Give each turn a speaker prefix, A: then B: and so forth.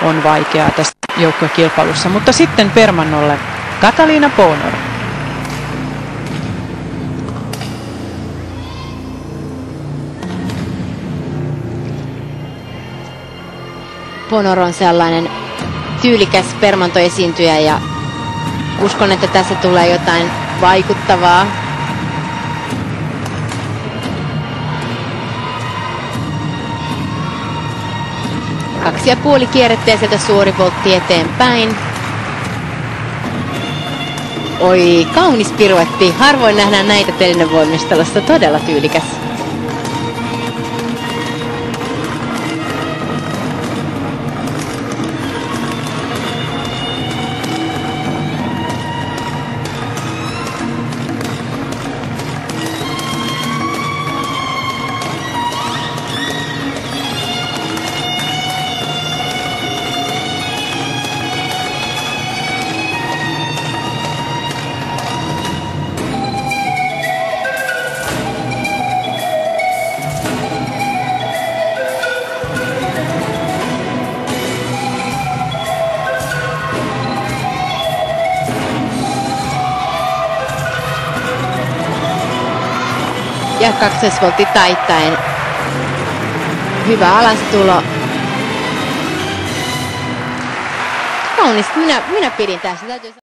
A: on vaikeaa tässä joukkuekilpailussa. Mutta sitten Permannolle Kataliina Ponor.
B: Ponor on sellainen tyylikäs permantoesiintyjä ja uskon, että tässä tulee jotain vaikuttavaa. Kaksi ja puoli kierrettä ja sieltä suuri voltti eteenpäin. Oi, kaunis piruetti. Harvoin nähdään näitä telinevoimistelussa. Todella tyylikäs. Ja kaksosvoltti taittaen. Hyvä alastulo. Kaunis. Minä pidin tästä.